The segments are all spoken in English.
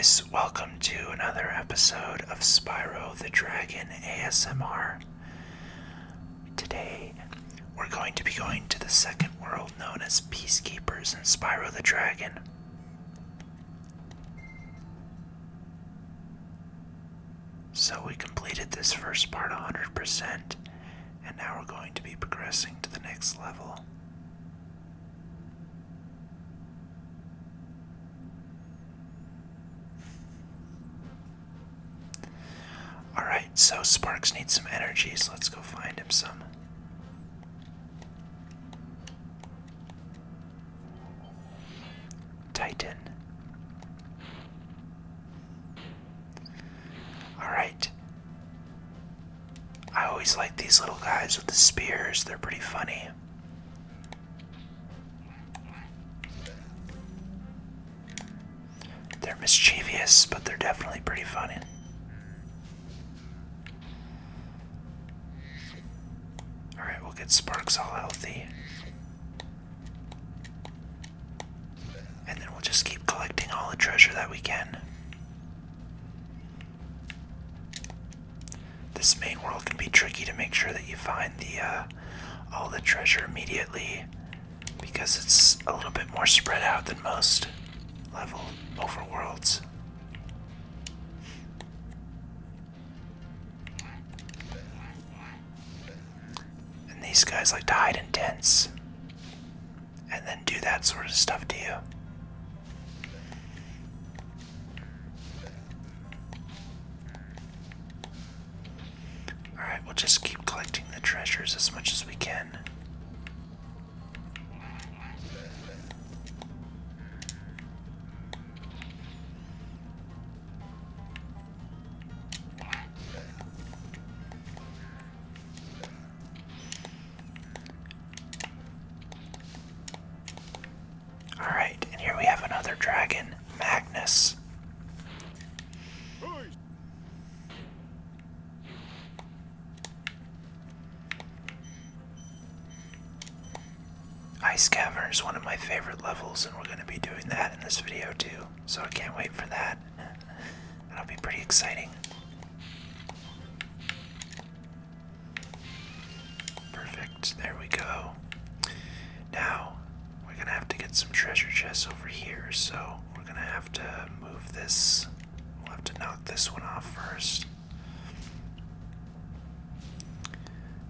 guys, welcome to another episode of Spyro the Dragon ASMR. Today, we're going to be going to the second world known as Peacekeepers in Spyro the Dragon. So we completed this first part 100%, and now we're going to be progressing to the next level. Alright, so Sparks needs some energy, so let's go find him some. Titan. Alright. I always like these little guys with the spears, they're pretty funny. They're mischievous, but they're definitely pretty funny. Alright, we'll get Sparks all healthy. And then we'll just keep collecting all the treasure that we can. This main world can be tricky to make sure that you find all the treasure immediately, because it's a little bit more spread out than most level overworlds. These guys like to hide in tents and then do that sort of stuff to you. Alright, we'll just keep collecting the treasures as much as we can. Alright, and here we have another dragon, Magnus. Ice Cavern is one of my favorite levels, and we're going to be doing that in this video too, so I can't wait for that. That'll be pretty exciting. Perfect, there we go. Now, we're gonna have to get some treasure chests over here, so we're gonna have to move this. We'll have to knock this one off first.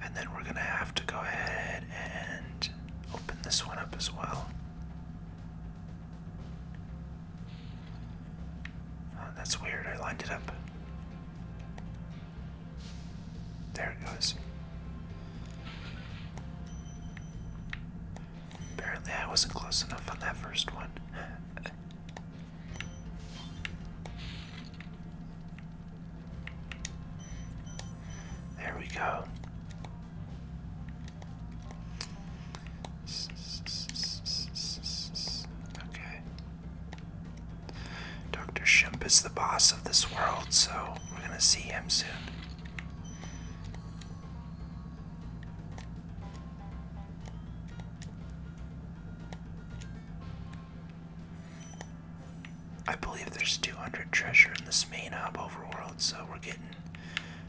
And then we're gonna have to go ahead and open this one up as well. Oh, that's weird, I lined it up. There it goes. Apparently I wasn't close enough on that first one. There we go. Okay. Dr. Shimp is the boss of this world, so we're gonna see him soon. I believe there's 200 treasure in this main hub overworld, so we're getting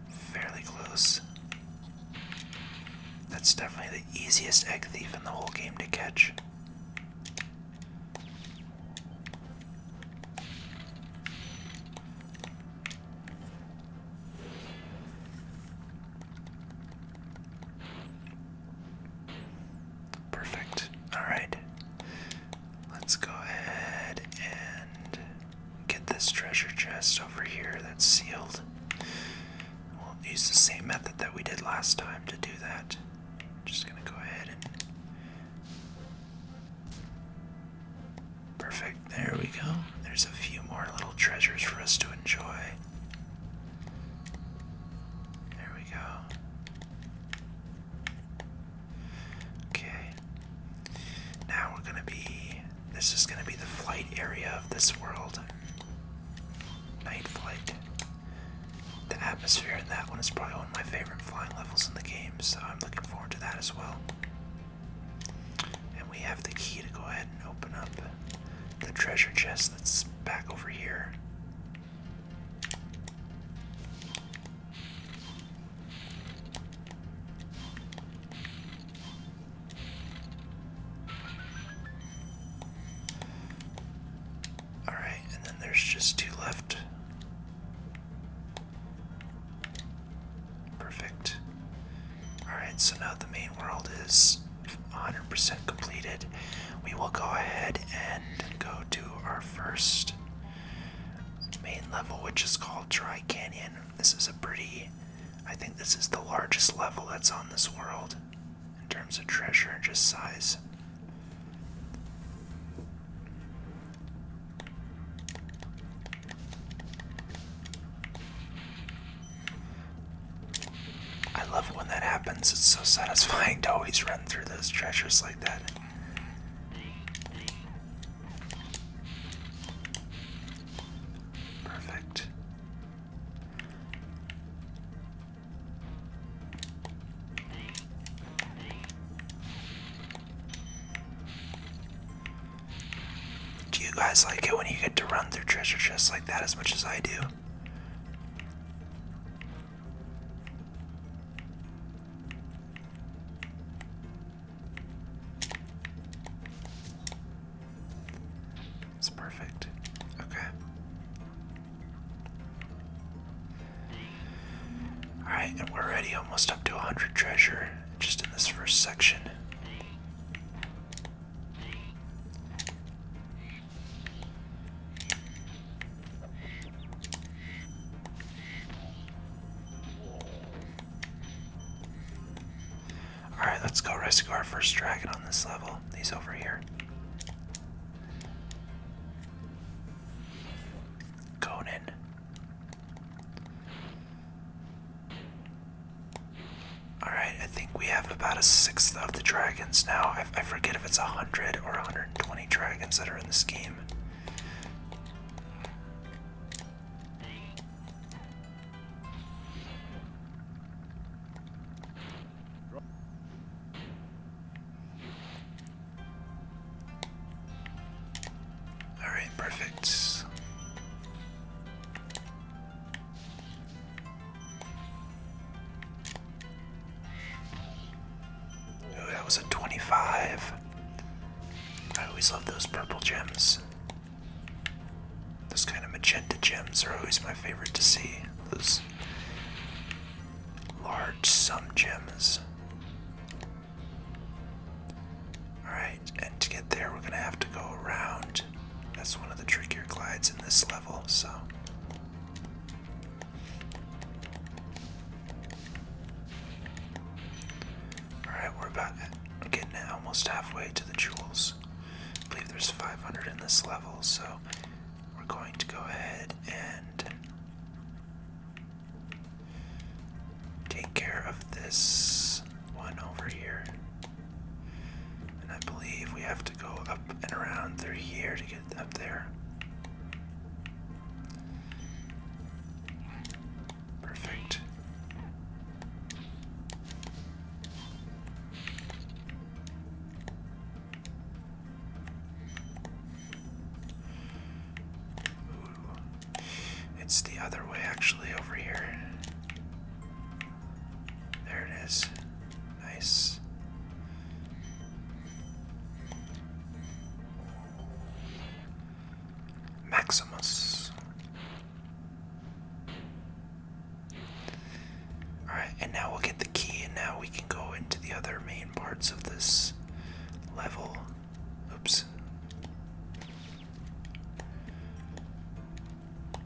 fairly close. That's definitely the easiest egg thief in the whole game to catch. Perfect. Alright. Let's go ahead and get this treasure chest over here that's sealed. We'll use the same method that we did last time to do that. Just gonna go ahead and... Perfect, there we go. There's a few more little treasures for us to enjoy. There we go. Okay. Now we're gonna be... This is gonna be the flight area of this world. Night flight. The atmosphere in that one is probably one of my favorite flying levels in the game, so I'm looking forward to that as well. And we have the key to go ahead and open up the treasure chest that's back over here. there's just 2 left. Perfect. Alright, so now the main world is 100% completed. We will go ahead and go to our first main level, which is called Dry Canyon. This is I think this is the largest level that's on this world in terms of treasure and just size. I love it when that happens. It's so satisfying to always run through those treasures like that. Perfect. Do you guys like it when you get to run through treasure chests like that as much as I do? It's perfect. Okay. Alright, and we're already almost up to 100 treasure just in this first section. Alright, let's go rescue our first dragon on this level. He's over here. Conan. Alright, I think we have about 1/6 of the dragons now. I forget if it's 100 or 120 dragons that are in this game. Alright, perfect. Ooh, that was a 25. I always love those purple gems. Those kind of magenta gems are always my favorite to see. Those large sum gems. Alright, and to get there we're gonna have to go around. That's one of the trickier glides in this level, so. Alright, we're getting almost halfway to the jewels. I believe there's 500 in this level, so we're going to go ahead and take care of this one over here. And I believe we have to go up and around through here to get up there. Perfect. Ooh. It's the other way actually over here. There it is. Nice. Maximus. Alright, and now we'll get the key, and now we can go into the other main parts of this level. Oops.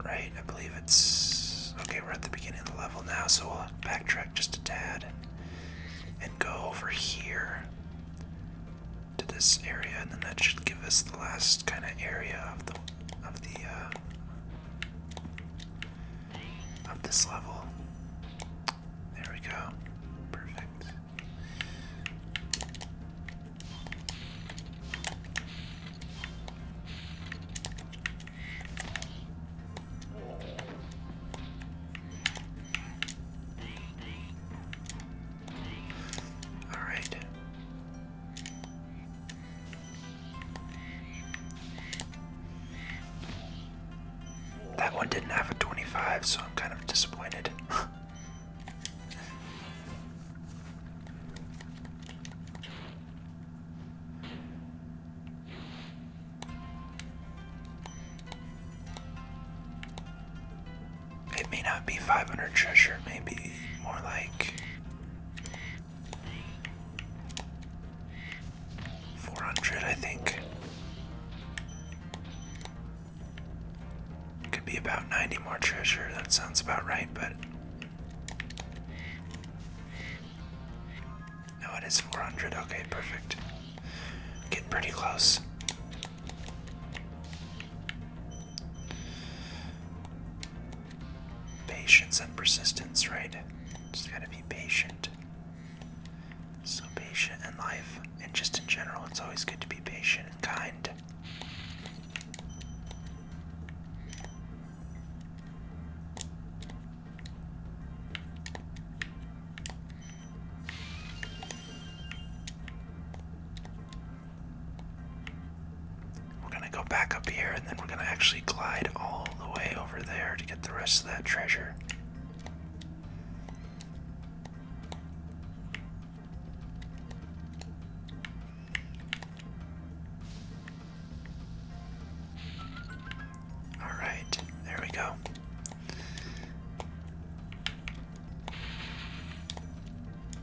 Right, I believe it's... Okay, we're at the beginning of the level now, so we'll backtrack just a tad and go over here to this area, and then that should give us the last kind of area of this level. There we go. Perfect. All right. That one didn't have a 25, so I'm kind of disappointed. not be 500 treasure, maybe more like 400, I think. Could be about 90 more treasure, that sounds about right, but no, it is 400. Okay, perfect. Getting pretty close. Patience and persistence, right? Just gotta be patient. So patient in life, and just in general, it's always good to be patient and kind. We're gonna go back up here, and then we're gonna actually glide all the way over there to get the rest of that treasure. Alright, there we go.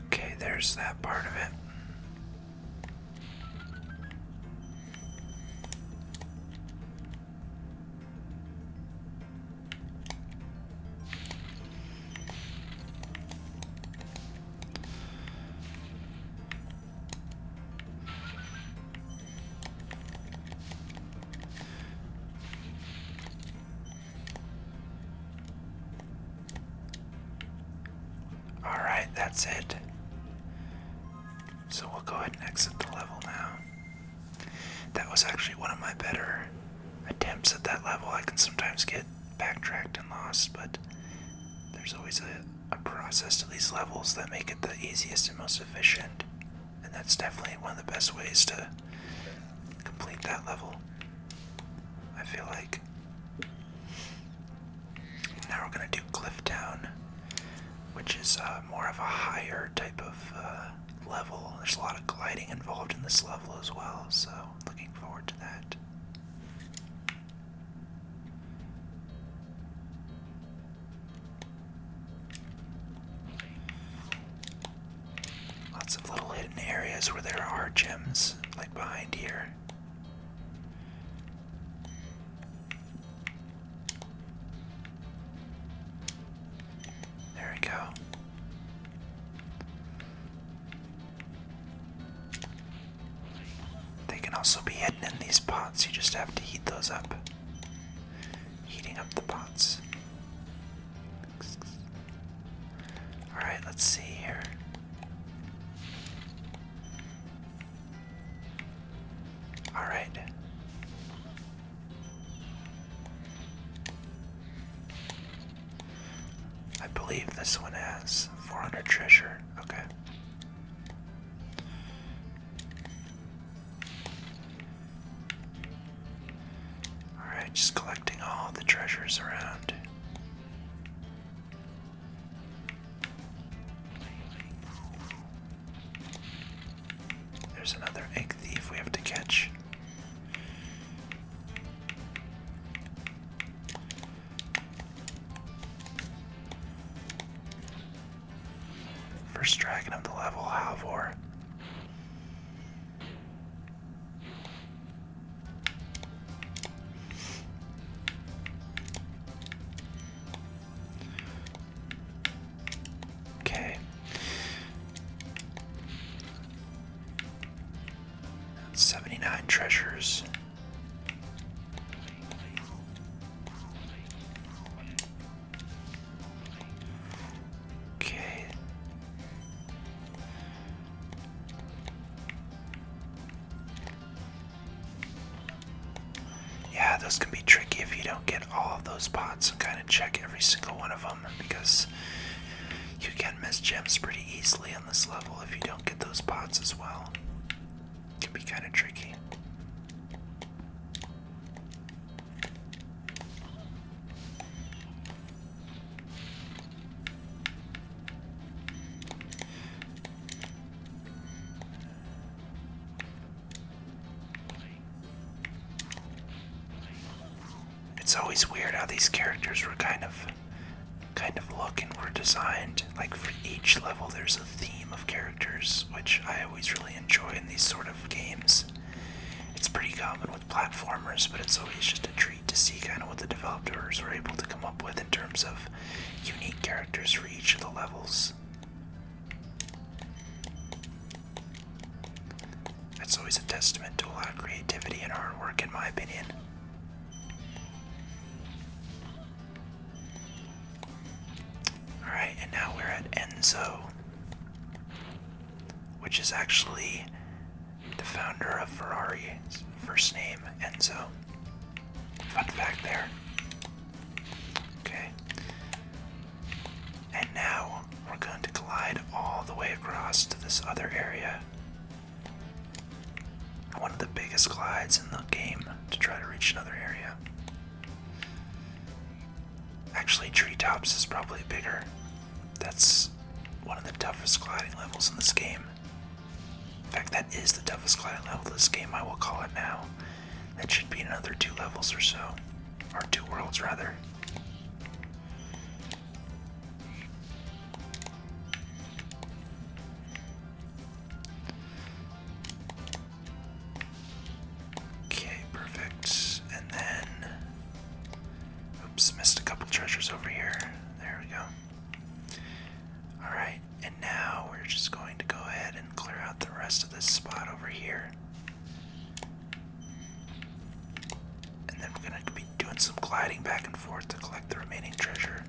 Okay, there's that part of it. Alright, that's it. So we'll go ahead and exit the level now. That was actually one of my better attempts at that level. I can sometimes get backtracked and lost, but there's always a process to these levels that make it the easiest and most efficient. And that's definitely one of the best ways to complete that level, I feel like. Now we're going to do Cliff Town, which is more of a higher type of level. There's a lot of gliding involved in this level as well, so looking forward to that. Lots of little hidden areas where there are gems, like behind here. There we go. They can also be hidden in these pots. You just have to heat those up. Heating up the pots. Alright, let's see here. Alright. I believe this one has 400 treasure. Okay. Alright, just collecting all the treasures around. There's another egg thief we have to catch. First dragon of the level, Halvor. Okay. That's 79 treasures. Okay. Yeah, those can be tricky if you don't get all of those pots and kind of check every single one of them, because you can miss gems pretty easily on this level if you don't get those pots as well. It can be kind of tricky. It's always weird how these characters were kind of kind of look and were designed. Like for each level there's a theme of characters, which I always really enjoy in these sort of games. It's pretty common with platformers, but it's always just a treat to see kind of what the developers were able to come up with in terms of unique characters for each of the levels. That's always a testament to a lot of creativity and hard work, in my opinion. Alright, and now we're at Enzo, which is actually the founder of Ferrari's first name, Enzo. Fun fact there. Okay. And now we're going to glide all the way across to this other area. One of the biggest glides in the game to try to reach another area. Actually, Treetops is probably bigger. That's one of the toughest gliding levels in this game. In fact, that is the toughest gliding level of this game, I will call it now. That should be another 2 levels or so. Or 2 worlds, rather. Okay, perfect. And then... oops, missed a couple treasures over here. There we go. Alright, and now we're just going to go ahead and clear out the rest of this spot over here. And then we're going to be doing some gliding back and forth to collect the remaining treasure.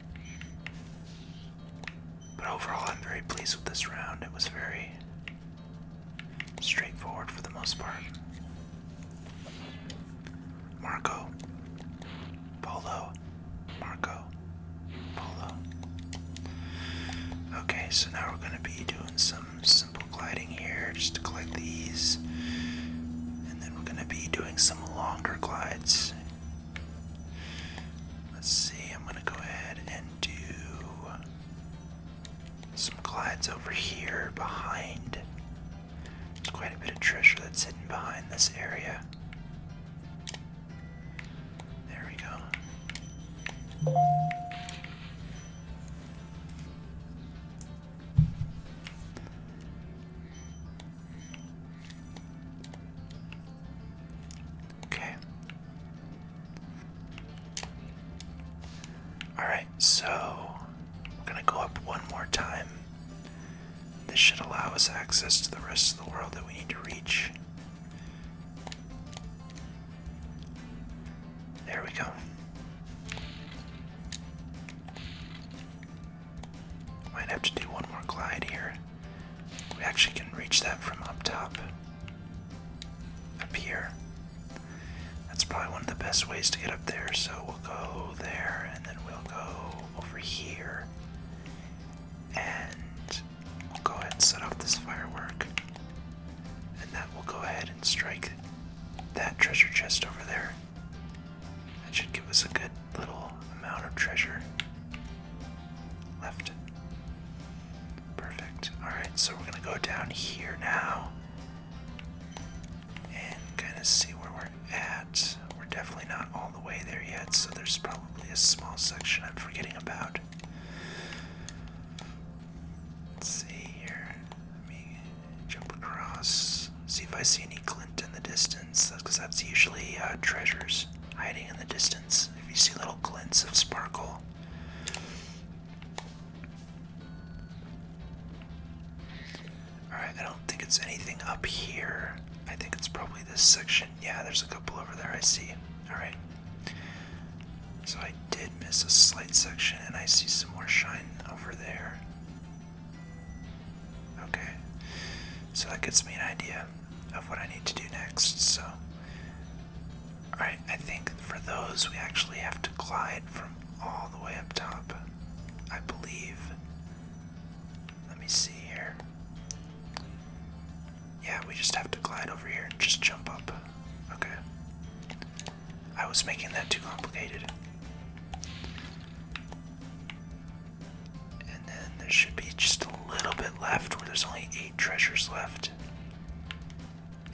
But overall, I'm very pleased with this round. It was very straightforward for the most part. Marco. Polo. Marco. Polo. Okay, so now we're going to be doing some simple gliding here just to collect these. And then we're going to be doing some longer glides. Let's see, I'm going to go ahead and do some glides over here behind. There's quite a bit of treasure that's hidden behind this area. There we go. Okay. Alright, so we're gonna go up one more time. This should allow us access to the rest of the world that we need to reach. There we go. Might have to do one more glide here. We actually can reach that from up top. Up here. That's probably one of the best ways to get up there, so we'll go there, and then we'll go over here. And we'll go ahead and set off this firework. And that will go ahead and strike that treasure chest over there. That should give us a good little amount of treasure left. Perfect. Alright, so we're gonna go down here now and kind of see where we're at. We're definitely not all the way there yet, so there's probably a small section I'm forgetting about. Let's see here. Let me jump across, see if I see any glint in the distance, because that's usually treasures hiding in the distance. If you see little glints of sparkle. Alright, I don't think it's anything up here. I think it's probably this section. Yeah, there's a couple over there I see. Alright. So I did miss a slight section, and I see some more shine over there. Okay. So that gives me an idea of what I need to do next, so... Alright, I think for those we actually have to glide from all the way up top. I believe. Let me see here. Yeah, we just have to glide over here and just jump up. Okay. I was making that too complicated. And then there should be just a little bit left, where there's only 8 treasures left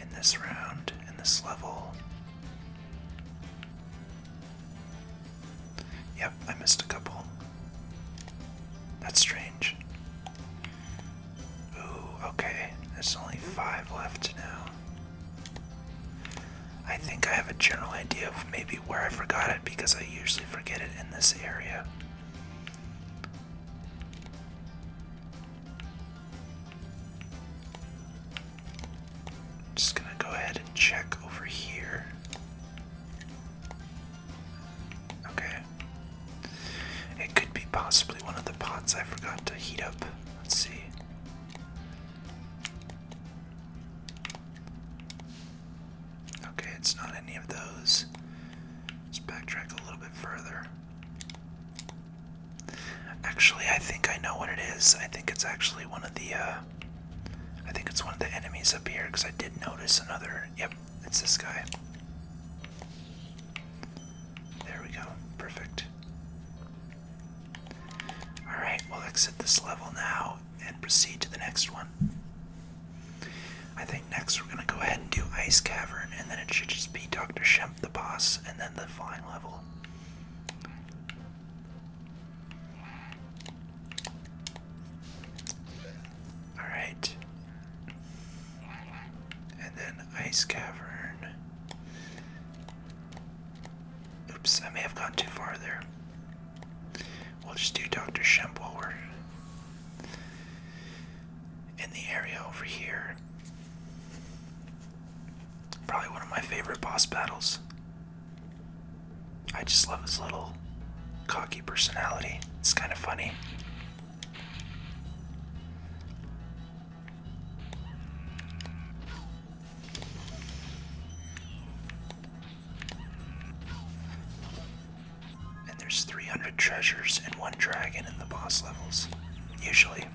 in this round, in this level. Yep, I missed a couple. general idea of maybe where I forgot it because I usually forget it in this area. Just gonna go ahead and check over here. Okay. It could be possibly one of the pots I forgot to heat up. Let's see. Okay, it's not any of those. Let's backtrack a little bit further. Actually, I think I know what it is. I think it's actually one of the, I think it's one of the enemies up here, because I did notice another. Yep, it's this guy. There we go. Perfect. Alright, we'll exit this level now and proceed to the next one. I think next we're going to go ahead and do Ice Cavern, and then it should just be Dr. Shemp the boss, and then the flying level. Alright. And then Ice Cavern. Oops, I may have gone too far there. We'll just do Dr. Shemp while we're in the area over here. Probably one of my favorite boss battles. I just love his little cocky personality. It's kind of funny. And there's 300 treasures and 1 dragon in the boss levels, usually.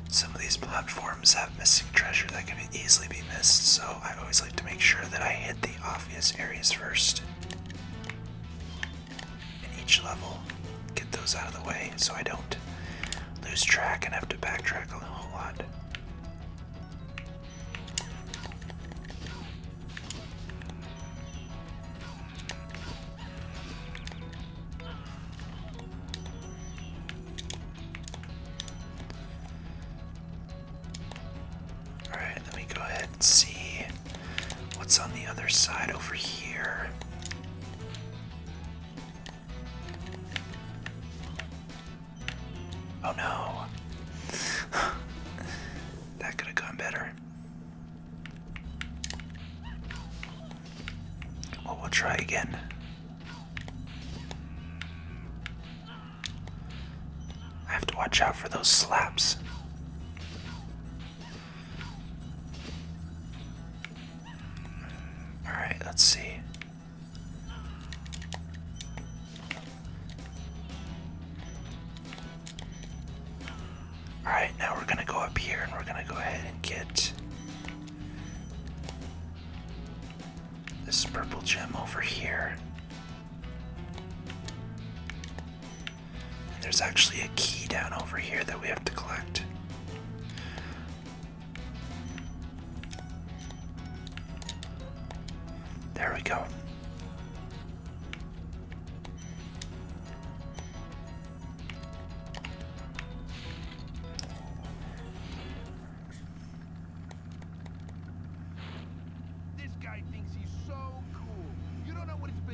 Some of these platforms have missing treasure that can easily be missed, so I always like to make sure that I hit the obvious areas first in each level. Get those out of the way so I don't lose track and have to backtrack a whole lot. Alright, let me go ahead and see what's on the other side over here. Oh no. That could have gone better. Well, we'll try again. I have to watch out for those slaps. Alright, let's see. Alright, now we're gonna go up here and we're gonna go ahead and get this purple gem over here. And there's actually a key down over here that we have to collect. There we go.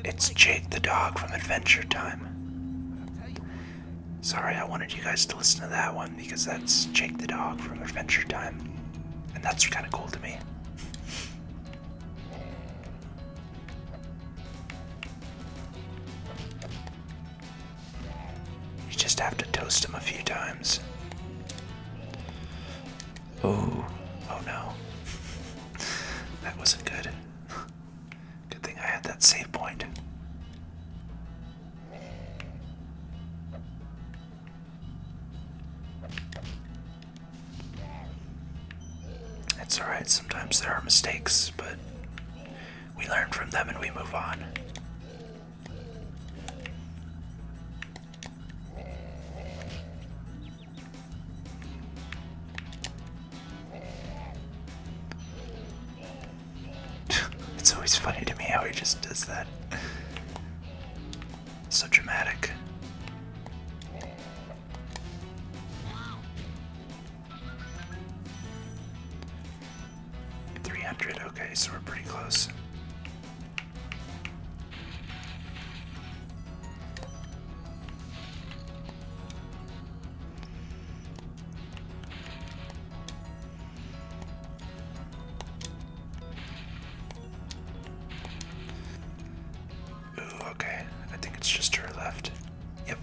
It's Jake the dog from Adventure Time. Sorry, I wanted you guys to listen to that one because that's Jake the dog from Adventure Time. And that's kind of cool to me. You just have to toast him a few times. Oh no. That wasn't good. Good thing I had that save point. It's alright, sometimes there are mistakes, but we learn from them and we move on. It's always funny to me how he just does that. So dramatic. 300. Okay, so we're pretty close. Ooh, okay. I think it's just her left. Yep.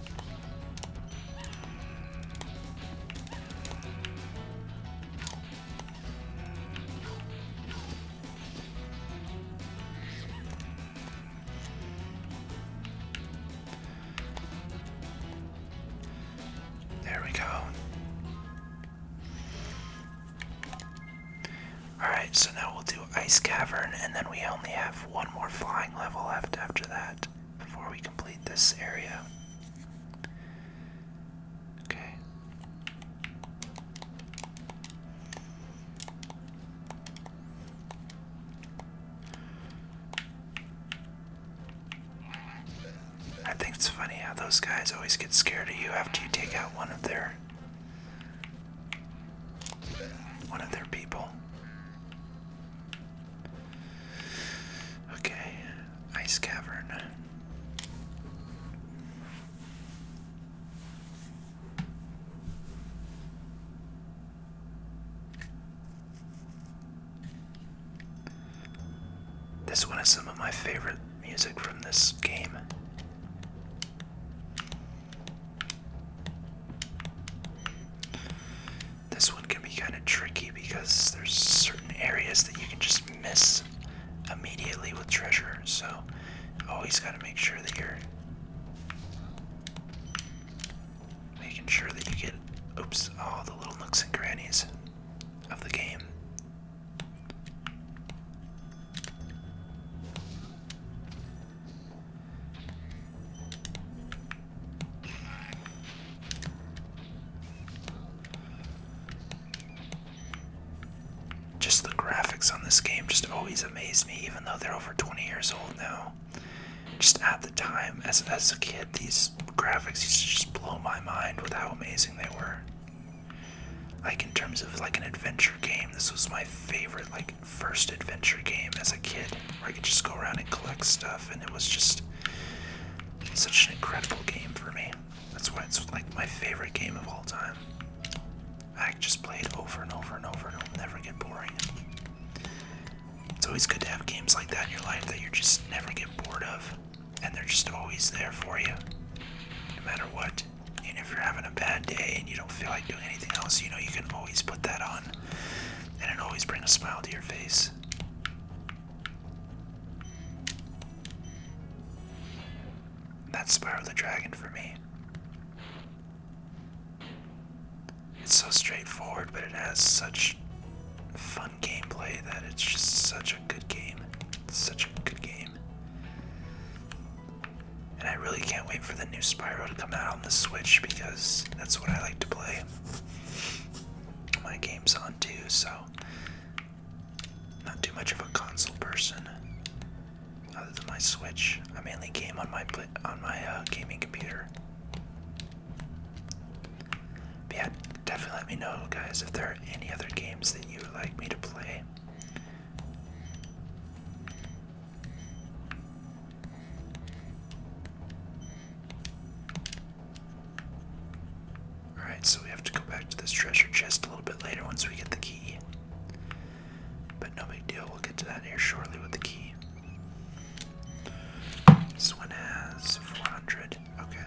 There we go. Alright, so now we'll do Ice Cavern, and then we only have one more flying level left after that before we complete this area. Okay. I think it's funny how those guys always get scared of you after you take out one of their people. Okay, Ice Cavern. This one is some of my favorite music from this game. This one can be kind of tricky because there's certain areas that you can just miss immediately with treasure, so always got to make sure that you're making sure that you get, oops, all the little nooks and crannies of the game. Just the graphics on this game just always amaze me, even though they're over 20 years old now. Just at the time, as a kid, these graphics used to just blow my mind with how amazing they were. Like, in terms of like an adventure game, this was my favorite, like, first adventure game as a kid, where I could just go around and collect stuff, and it was just such an incredible game for me. That's why it's like my favorite game of all time. I just play it over and over and over, and it'll never get boring. It's always good to have games like that in your life that you just never get bored of, and they're just always there for you, no matter what. And if you're having a bad day and you don't feel like doing anything else, you know you can always put that on, and it always brings a smile to your face. That's Spyro the Dragon for me. It's so straightforward, but it has such fun gameplay that it's just such a good game. It's such a good game. And I really can't wait for the new Spyro to come out on the Switch, because that's what I like to play my games on too, so not too much of a console person. Other than my Switch, I mainly game on my gaming computer. But yeah, definitely let me know, guys, if there are any other games that you would like me to play. Alright, so we have to go back to this treasure chest a little bit later once we get the key. But no big deal, we'll get to that here shortly with the key. This one has 400. Okay.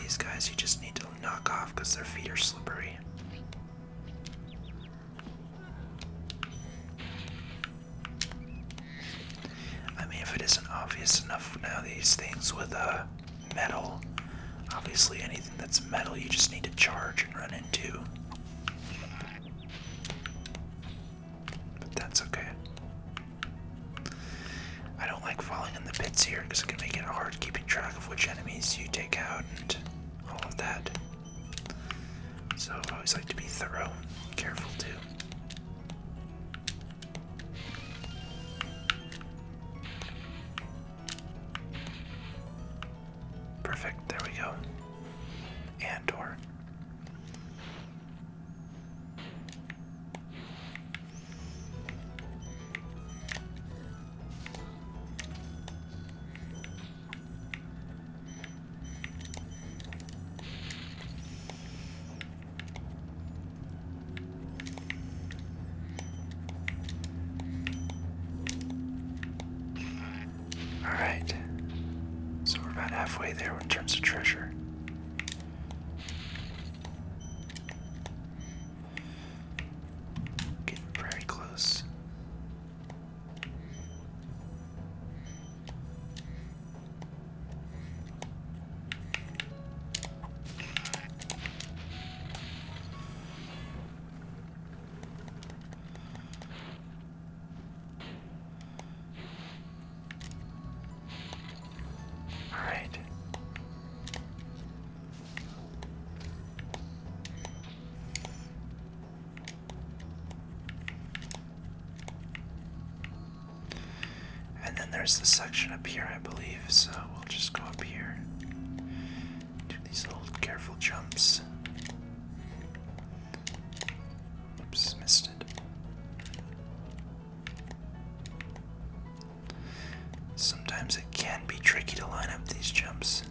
These guys you just need to knock off because their feet are slippery. I mean, if it isn't obvious enough now, these things with metal, obviously anything that's metal you just need to charge and run into. But that's okay. I don't like falling in the pits here because it can make it hard keeping track of which enemies you take out and all of that. So I always like to be thorough and careful too. Perfect, there we go. And door. halfway there in terms of treasure. Getting very close. Alright. And then there's the section up here, I believe, so we'll just go up here. Do these little careful jumps. Oops, missed it. Sometimes it can be tricky to line up these jumps.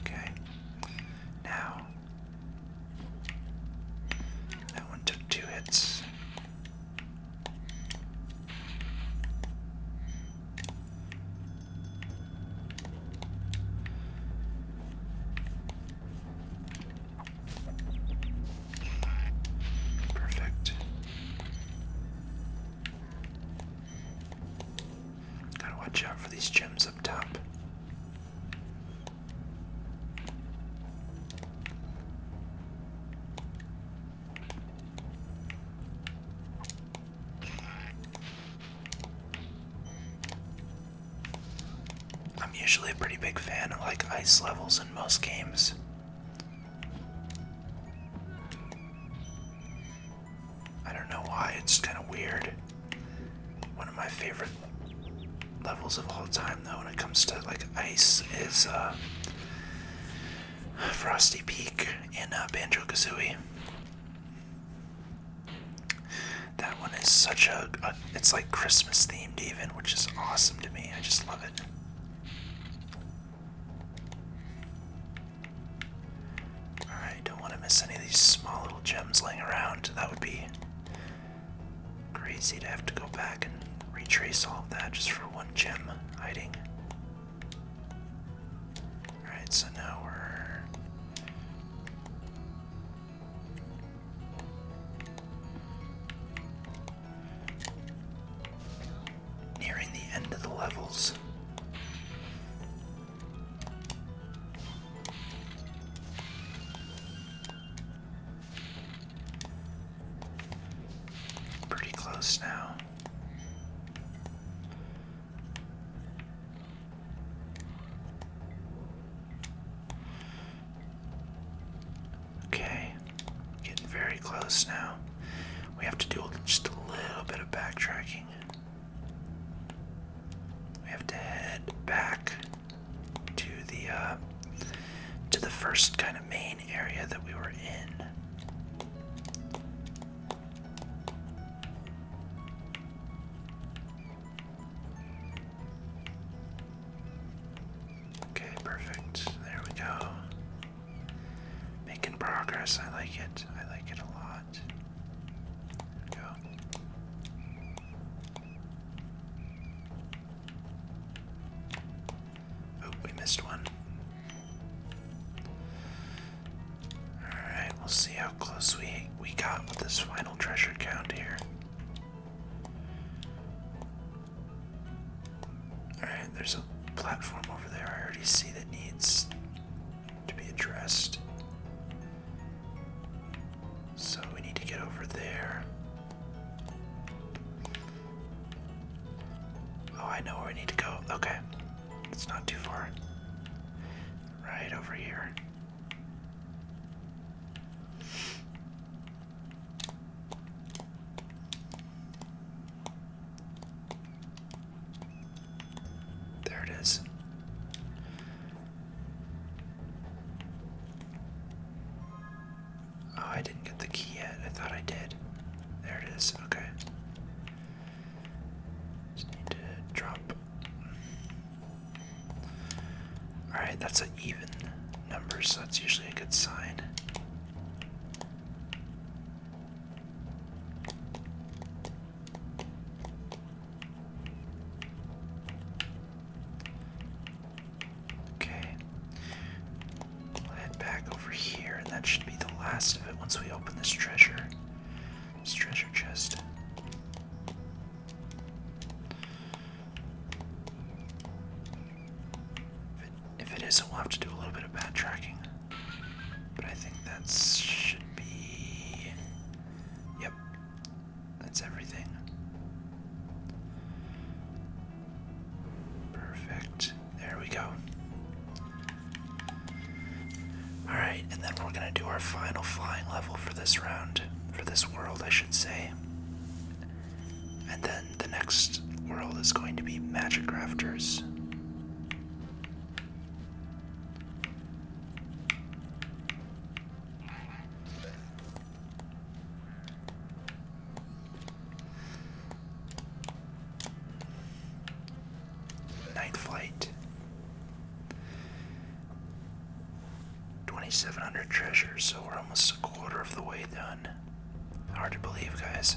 Okay. Now, that one took 2 hits. Perfect. Gotta watch out for these gems up top. I'm usually a pretty big fan of like ice levels in most games. I don't know why, it's kind of weird. One of my favorite levels of all time though when it comes to like ice is Frosty Peak in Banjo-Kazooie. That one is such it's like Christmas themed even, which is awesome to me. I just love it. Alright, don't want to miss any of these small little gems laying around. That would be crazy to have to go back and retrace all of that just for one gem hiding. Alright, so now we're nearing the end of the levels. Pretty close now. Okay, getting very close now. We have to do just a little bit of backtracking. We have to head back to the first kind of main area that we were in. Okay, perfect. There we go. Making progress. I like it. I like it a lot. There we go. Oh, we missed one. Alright, we'll see how close we got with this final treasure count here. Alright, there's a platform over there I already see that needs to be addressed. So we need to get over there. Oh, I know where we need to go. Okay. It's not too far. Right over here. There it is. Oh, I didn't get the key yet. I thought I did. There it is. Okay. Just need to drop here, and that should be the last of it once we open this treasure. This treasure chest. If it isn't, we'll have to do a little bit of backtracking. But I think that should be... Yep. That's everything. Perfect. There we go. Alright, and then we're going to do our final flying level for this round. For this world, I should say. And then the next world is going to be Magic Crafters. Night Flight. 2,700 treasures, so we're almost a quarter of the way done. Hard to believe, guys.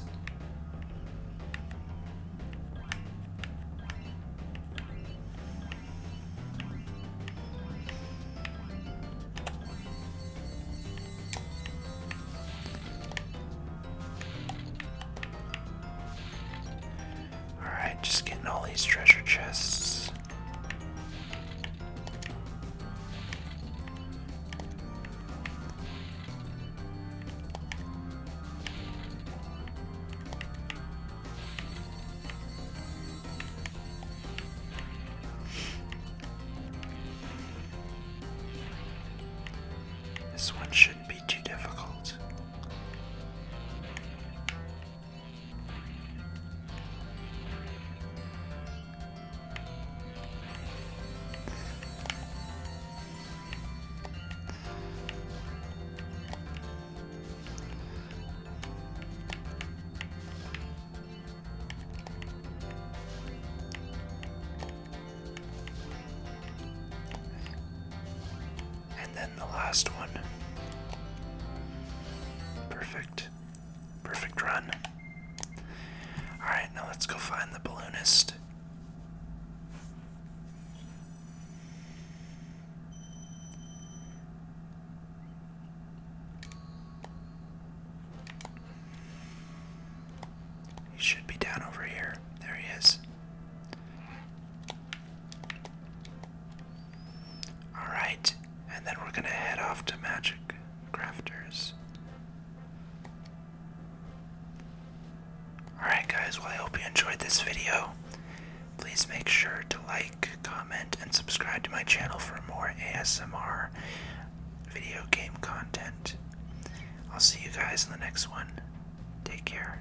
Alright, just getting all these treasure chests. This one shouldn't be too difficult. And then the last one. Perfect. Perfect run. Alright, now let's go find the balloonist. He should be down over here. There he is. Alright, and then we're gonna head off to Magic Crafters. Alright guys, well I hope you enjoyed this video. Please make sure to like, comment, and subscribe to my channel for more ASMR video game content. I'll see you guys in the next one. Take care.